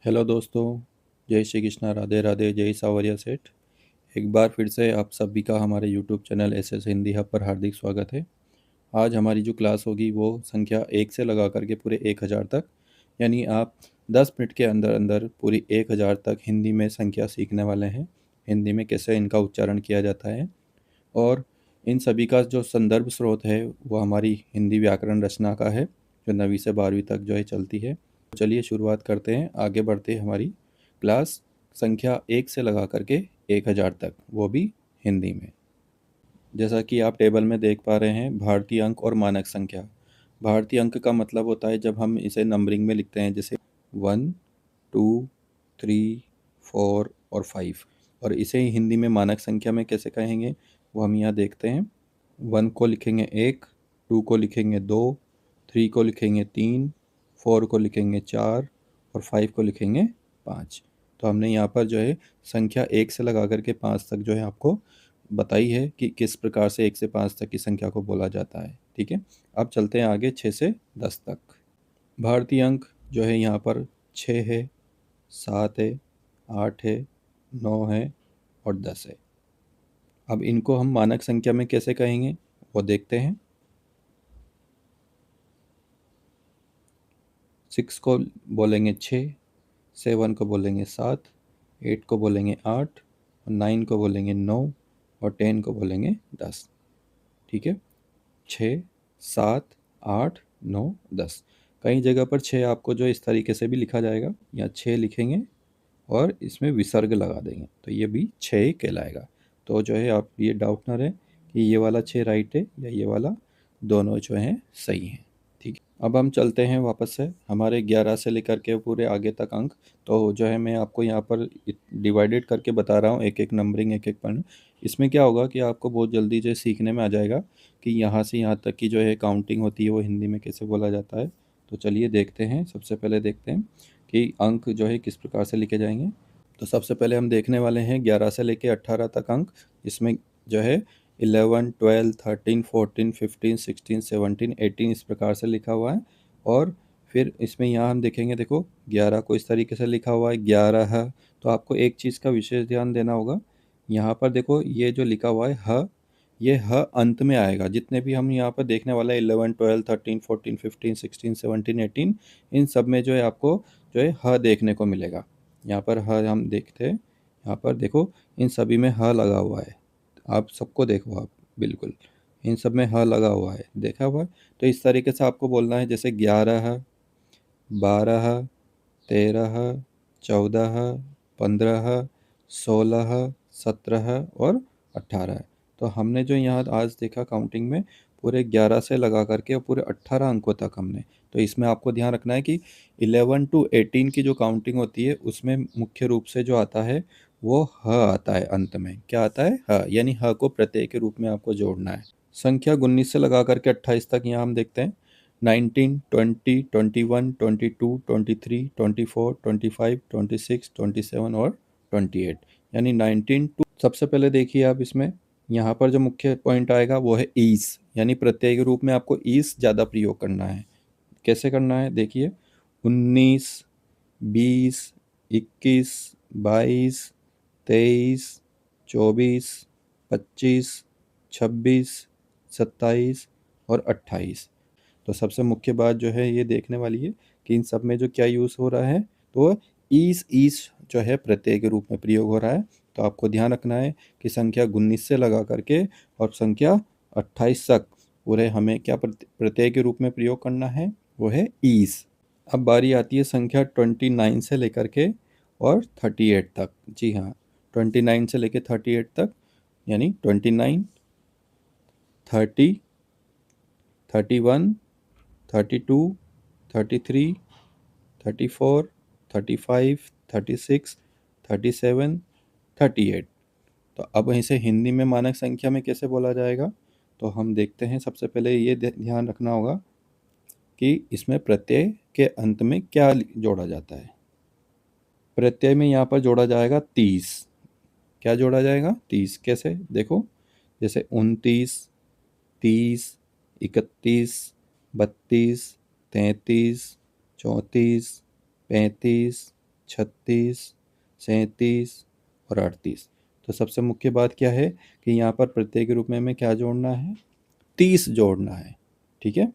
Hello दोस्तों। जय श्री कृष्णा, राधे राधे, जय सावरिया सेठ। एक बार फिर से आप सभी का हमारे YouTube channel S Hindi hub पर हार्दिक स्वागत है। आज हमारी जो क्लास होगी वो संख्या 1 से लगा करके पूरे 1000 तक, यानी आप 10 मिनट के अंदर अंदर पूरी 1000 तक हिंदी में संख्या सीखने वाले हैं। हिंदी में कैसे इनका उच्चारण किया जाता है, और इन सभी का जो संदर्भ स्रोत है वो हमारी हिंदी व्याकरण रचना का है, जो 9वीं से 12वीं तक जो है चलती है। तो चलिए शुरुआत करते हैं, आगे बढ़ते हैं हमारी क्लास संख्या 1 से लगा करके 1000 तक, वो भी हिंदी में। जैसा कि आप टेबल में देख पा रहे हैं, भारतीय अंक और मानक संख्या। भारतीय अंक का मतलब होता है जब हम इसे नंबरिंग में लिखते हैं, जैसे 1, 2, 3, 4 और 5। और इसे ही हिंदी में मानक संख्या में कैसे कहेंगे वो हम यहाँ देखते हैं। 1 को लिखेंगे 1, 2 को लिखेंगे 2, 3 को लिखेंगे 3, 4 को लिखेंगे 4 और 5 को लिखेंगे 5। तो हमने यहाँ पर जो है संख्या 1 से लगा करके 5 तक जो है आपको बताई है कि किस प्रकार से 1 से 5 तक की संख्या को बोला जाता है। ठीक है, अब चलते हैं आगे 6 से 10 तक। भारतीय अंक जो है यहाँ पर 6 है, 7 है, 8 है, 9 है और 10 है। अब इनको हम मानक संख्या में कैसे कहेंगे वो देखते हैं। 6 को बोलेंगे 6, 7 को बोलेंगे 7, 8 को बोलेंगे 8, 9 को बोलेंगे 9 और 10 को बोलेंगे 10। ठीक है, 6, 7, 8, 9, 10। कई जगह पर 6 आपको जो इस तरीके से भी लिखा जाएगा, या 6 लिखेंगे और इसमें विसर्ग लगा देंगे तो ये भी 6 कहलाएगा। तो जो है आप ये डाउट ना रहे कि ये वाला 6 राइट है या ये वाला, दोनों जो हैं सही हैं। ठीक है, अब हम चलते हैं वापस से हमारे 11 से लेकर के पूरे आगे तक अंक। तो जो है मैं आपको यहाँ पर डिवाइडेड करके बता रहा हूँ, एक एक नंबरिंग, एक एक पॉइंट। इसमें क्या होगा कि आपको बहुत जल्दी जो है सीखने में आ जाएगा कि यहाँ से यहाँ तक की जो है काउंटिंग होती है वो हिंदी में कैसे बोला जाता है। तो चलिए देखते हैं, सबसे पहले देखते हैं कि अंक जो है किस प्रकार से लिखे जाएंगे। तो सबसे पहले हम देखने वाले हैं 11 से लेके 18 तक अंक। इसमें जो है 11, 12, 13, 14, 15, 16, 17, 18 इस प्रकार से लिखा हुआ है। और फिर इसमें यहाँ हम देखेंगे, देखो 11 को इस तरीके से लिखा हुआ है, 11 है। तो आपको एक चीज़ का विशेष ध्यान देना होगा, यहाँ पर देखो ये जो लिखा हुआ है ह, ये ह अंत में आएगा। जितने भी हम यहाँ पर देखने वाला है 11, 12, 13, 14, 15, 16, 17, 18, इन सब में जो है आपको जो है ह देखने को मिलेगा। यहाँ पर ह हम देखते हैं, यहाँ पर देखो इन सभी में ह लगा हुआ है। आप सबको देखो, आप बिल्कुल इन सब में ह लगा हुआ है, देखा हुआ है। तो इस तरीके से आपको बोलना है, जैसे 11, 12, 13, 14, 15, 16, 17 और 18। तो हमने जो यहाँ आज देखा काउंटिंग में, पूरे 11 से लगा करके और पूरे 18 अंकों तक हमने। तो इसमें आपको ध्यान रखना है कि 11 to 18 की जो काउंटिंग होती है उसमें मुख्य रूप से जो आता है वो ह आता है अंत में। क्या आता है? ह, यानी ह को प्रत्यय के रूप में आपको जोड़ना है। संख्या 19 से लगा करके 28 तक यहाँ हम देखते हैं 19, 20, 21, 22, 23, 24, 25, 26, 27 और 28, यानी 19 टू। सबसे पहले देखिए आप इसमें, यहाँ पर जो मुख्य पॉइंट आएगा वो है ईस, यानी प्रत्यय के रूप में आपको ईस ज़्यादा प्रयोग करना है। कैसे करना है देखिए, 19, 20, 21, 22, 23, 24, 25, 26, 27 और 28। तो सबसे मुख्य बात जो है ये देखने वाली है कि इन सब में जो क्या यूज़ हो रहा है, तो ईस ईस जो है प्रत्यय के रूप में प्रयोग हो रहा है। तो आपको ध्यान रखना है कि संख्या 19 से लगा करके और संख्या 28 तक पूरे हमें क्या प्रत्यय के रूप में प्रयोग करना है, वो है ईस। अब बारी आती है संख्या 29 से लेकर के और 38 तक। जी हाँ, 29 से लेकर 38 तक, यानी 29, 30, 31, 32, 33, 34, 35, 36, 37, 38। तो अब इसे हिंदी में मानक संख्या में कैसे बोला जाएगा, तो हम देखते हैं। सबसे पहले ये ध्यान रखना होगा कि इसमें प्रत्यय के अंत में क्या जोड़ा जाता है। प्रत्यय में यहाँ पर जोड़ा जाएगा 30। क्या जोड़ा जाएगा? 30। कैसे? देखो, जैसे 29, 30, 31, 32, 33, 34, 35, 36, 37 और 38। तो सबसे मुख्य बात क्या है कि यहाँ पर प्रत्यय के रूप में हमें क्या जोड़ना है? 30 जोड़ना है। ठीक है।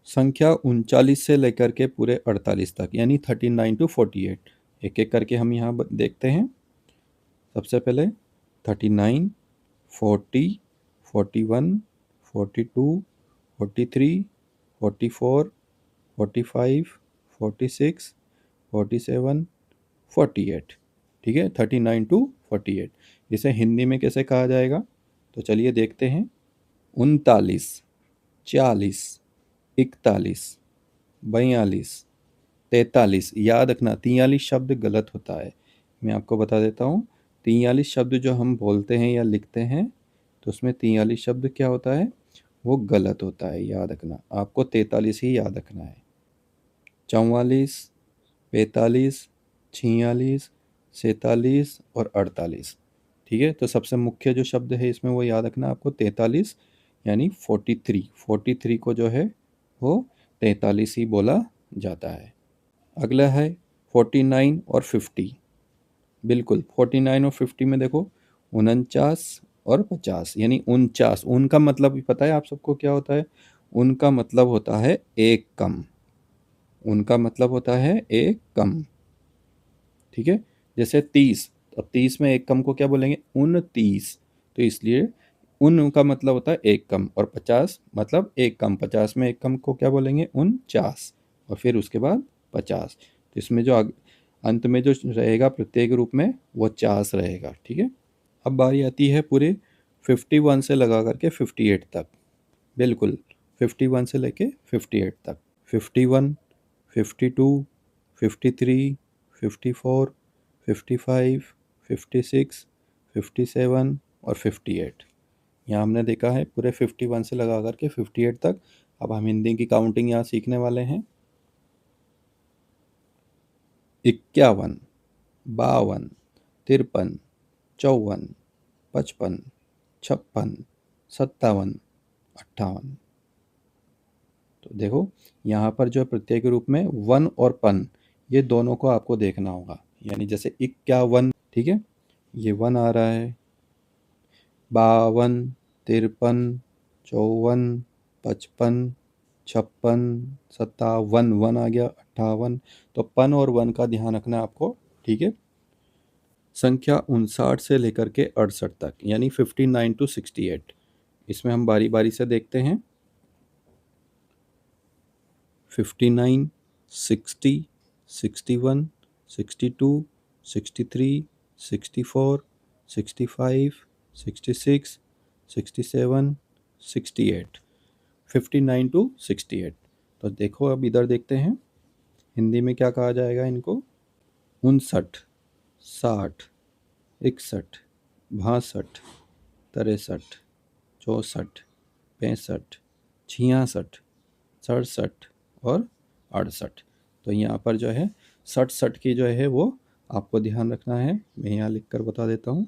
संख्या 39 से लेकर के पूरे 48 तक, यानी 39 to 48। एक एक करके हम यहाँ देखते हैं। सबसे पहले 39, 40, 41, 42, 43, 44, 45, 46, 47, 48। ठीक है, 39 to 48। इसे हिंदी में कैसे कहा जाएगा? तो चलिए देखते हैं। 39, 40, 41, 42, 43। याद रखना 43 शब्द गलत होता है। मैं आपको बता देता हूँ, 43 शब्द जो हम बोलते हैं या लिखते हैं तो उसमें 43 शब्द क्या होता है? वो गलत होता है। याद रखना, आपको 43 ही याद रखना है। 44, 45, 46, 47 और 48। ठीक है, तो सबसे मुख्य जो शब्द है इसमें वो याद रखना आपको 43, यानी 43 को जो है वो 43 ही बोला जाता है। अगला है 49 और 50। बिल्कुल 49 और 50 में देखो 49 और 50, यानी 49। उनका मतलब भी पता है आप सबको क्या होता है? उनका मतलब होता है एक कम। उनका मतलब होता है एक कम। ठीक है। जैसे 30, अब 30 में एक कम को क्या बोलेंगे? 29। तो इसलिए उन का मतलब होता है एक कम, और 50 मतलब एक कम। 50 में एक कम को क्या बोलेंगे? 49। और फिर उसके बाद 50। तो इसमें जो अंत में जो रहेगा प्रत्येक रूप में वो 50 रहेगा। ठीक है। अब बारी आती है पूरे 51 से लगा करके 58 तक। बिल्कुल 51 से लेके 58 तक। 51, 52, 53, 54, 55, 56, 57 और 58। यहाँ हमने देखा है पूरे 51 से लगा करके 58 तक। अब हम हिंदी की काउंटिंग यहाँ सीखने वाले हैं। 51, 52, 53, 54, 55, 56, 57, 58। तो देखो यहाँ पर जो प्रत्येक रूप में वन और पन, ये दोनों को आपको देखना होगा। यानी जैसे 51, ठीक है, ये वन आ रहा है। 52, 53, 54, 55, 56, 57, वन आ गया 58। तो पन और वन का ध्यान रखना आपको। ठीक है। संख्या 59 से लेकर के 68 तक, यानी 59 to 68। इसमें हम बारी बारी से देखते हैं। 59, 60, 61, 62, 63, 64, 65, 66, 67, 68। 59 to 68। तो देखो अब इधर देखते हैं हिंदी में क्या कहा जाएगा इनको। 59, 60, 61, 62, 63, 64, 65, 66, 67 और 68। तो यहाँ पर जो है 67 की जो है वो आपको ध्यान रखना है। मैं यहाँ लिख कर बता देता हूँ।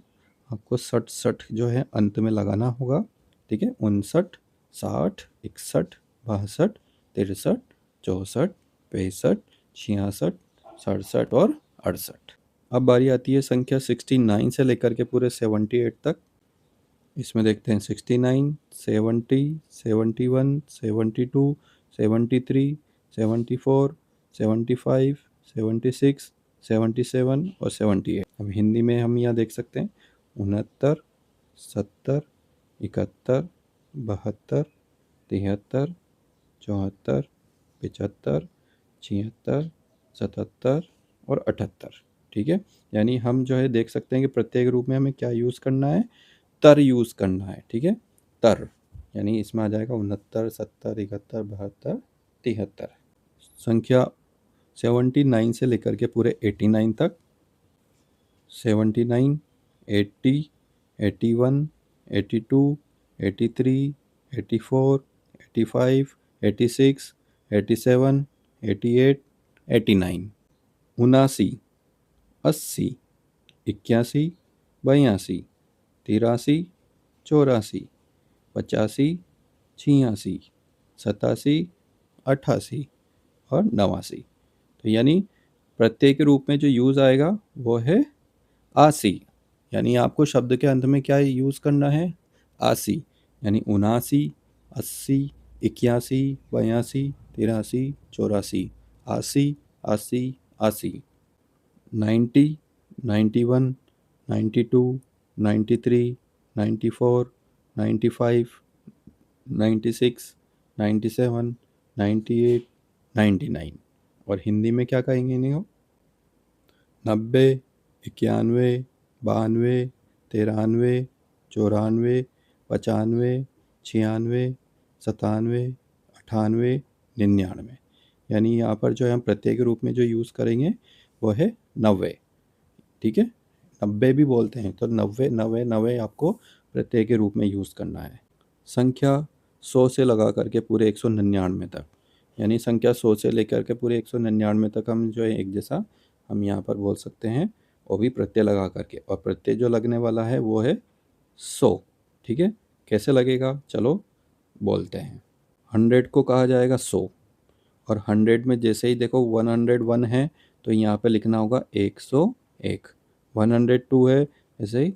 आपको 67 जो है अंत में लगाना होगा। ठीक है। 59, 60, 61, 62, 63, 64, 65, 66, 67 और 68। अब बारी आती है संख्या 69 से लेकर के पूरे 78 तक। इसमें देखते हैं 69, 70, 71, 72, 73, 74, 75, 76, 77 और 78। अब हिंदी में हम यहाँ देख सकते हैं 69, 70, 71, 72, 73, 74, 75, 76, 77 और 78। ठीक है। यानी हम जो है देख सकते हैं कि प्रत्येक रूप में हमें क्या यूज़ करना है? तर यूज़ करना है। ठीक है। तर, यानी इसमें आ जाएगा 69, 70, 71, 72, 73। संख्या 79 से लेकर के पूरे 89 तक। 79, 80, 81, 82, 83, 84, 85, 86, 87, 88, 89। 79, 80, 81, 82, 83, 84, 85, 86, 87, 88 और 89। तो यानी प्रत्यय के रूप में जो यूज़ आएगा वो है आसी, यानी आपको शब्द के अंत में क्या यूज़ करना है, आसी, यानी 79, 80, 81, 82, 83, 84, आसी, आसी, आसी, 90, 91, 92, 93, 94, 95, 96, 97, 98, 99। और हिंदी में क्या कहेंगे इन्हीं को, 90, 91, 92, 93, 94, 95, 96, 97, 98, 99। यानी यहाँ पर जो है हम प्रत्यय के रूप में जो यूज़ करेंगे वो है 90। ठीक है, 90 भी बोलते हैं, तो 90, 90, 90 आपको प्रत्यय के रूप में यूज़ करना है। संख्या 100 से लगा करके पूरे 199 तक, यानी संख्या 100 से लेकर के पूरे 199 तक हम जो है एक जैसा हम यहाँ पर बोल सकते हैं, वो भी प्रत्यय लगा करके। और प्रत्यय जो लगने वाला है वो है 100। ठीक है, कैसे लगेगा, चलो बोलते हैं। 100 को कहा जाएगा 100, और 100 में जैसे ही देखो 101 है तो यहाँ पे लिखना होगा 101। 102 है, ऐसे ही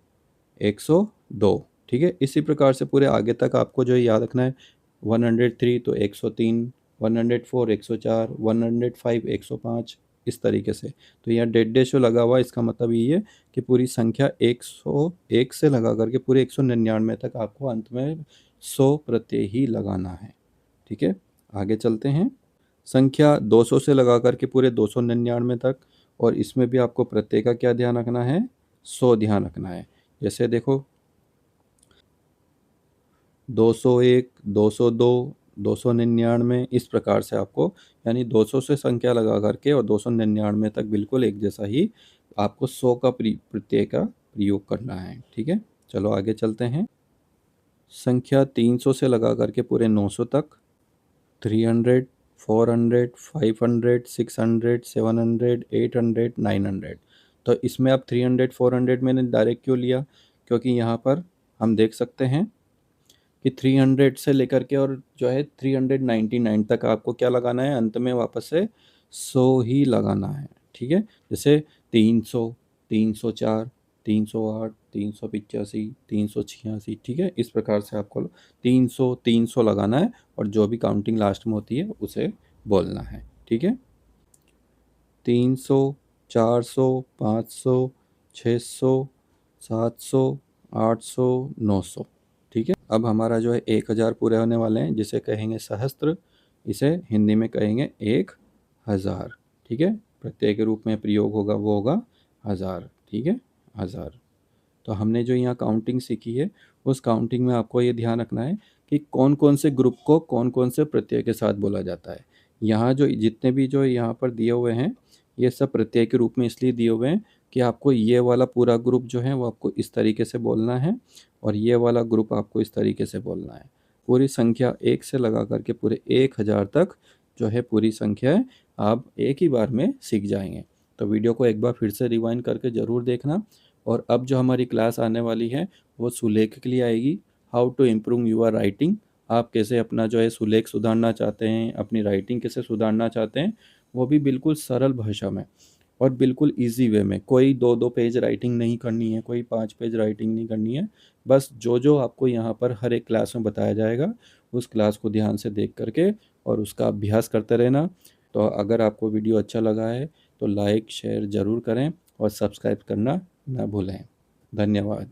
102। ठीक है, इसी प्रकार से पूरे आगे तक आपको जो है याद रखना है। 103 तो 103, 104 104, 105 105, इस तरीके से। तो यहाँ डेड डैश जो लगा हुआ है, इसका मतलब ये है कि पूरी संख्या 101 से लगा करके पूरे 199 तक आपको अंत में 100 प्रत्यय ही लगाना है। ठीक है, आगे चलते हैं। संख्या 200 से लगा करके पूरे 299 तक, और इसमें भी आपको प्रत्यय का क्या ध्यान रखना है, 100 ध्यान रखना है। जैसे देखो 201, 202, 299, इस प्रकार से आपको, यानी 200 से संख्या लगा करके और 299 तक बिल्कुल एक जैसा ही आपको 100 का प्रत्यय का प्रयोग करना है। ठीक है, चलो आगे चलते हैं। संख्या 300 से लगा करके पूरे 900 तक, 300, 400, 500, 600, 700, 800, 900। तो इसमें अब 300, 400 मैंने डायरेक्ट क्यों लिया, क्योंकि यहाँ पर हम देख सकते हैं कि 300 से लेकर के और जो है 399 तक आपको क्या लगाना है, अंत में वापस से 100 ही लगाना है। ठीक है, जैसे 300, 304, 308, 385, 386। ठीक है, इस प्रकार से आपको 300, 300 लगाना है, और जो भी काउंटिंग लास्ट में होती है उसे बोलना है। ठीक है, 300, 400, 500, 600, 700, 800, 900। ठीक है, अब हमारा जो है 1000 पूरे होने वाले हैं, जिसे कहेंगे सहस्त्र, इसे हिंदी में कहेंगे 1000। ठीक है, प्रत्यय के रूप में प्रयोग होगा वो होगा 1000। ठीक है, 1000। तो हमने जो यहाँ काउंटिंग सीखी है, उस काउंटिंग में आपको ये ध्यान रखना है कि कौन कौन से ग्रुप को कौन कौन से प्रत्यय के साथ बोला जाता है। यहाँ जो जितने भी जो यहाँ पर दिए हुए हैं, ये सब प्रत्यय के रूप में इसलिए दिए हुए हैं कि आपको ये वाला पूरा ग्रुप जो है वो आपको इस तरीके से बोलना है, और ये वाला ग्रुप आपको इस तरीके से बोलना है। पूरी संख्या 1 से लगा करके पूरे 1000 तक जो है पूरी संख्या आप एक ही बार में सीख जाएंगे। तो वीडियो को एक बार फिर से रिवाइंड करके ज़रूर देखना। और अब जो हमारी क्लास आने वाली है वो सुलेख के लिए आएगी, how to improve your writing. आप कैसे अपना जो है सुलेख सुधारना चाहते हैं, अपनी राइटिंग कैसे सुधारना चाहते हैं, वो भी बिल्कुल सरल भाषा में और बिल्कुल इजी वे में। कोई 2-2 पेज राइटिंग नहीं करनी है, कोई 5 पेज राइटिंग नहीं करनी है। बस जो जो आपको यहाँ पर हर एक क्लास में बताया जाएगा, उस क्लास को ध्यान से देख करके और उसका अभ्यास करते रहना। तो अगर आपको वीडियो अच्छा लगा है तो लाइक शेयर ज़रूर करें और सब्सक्राइब करना ना भूलें। धन्यवाद।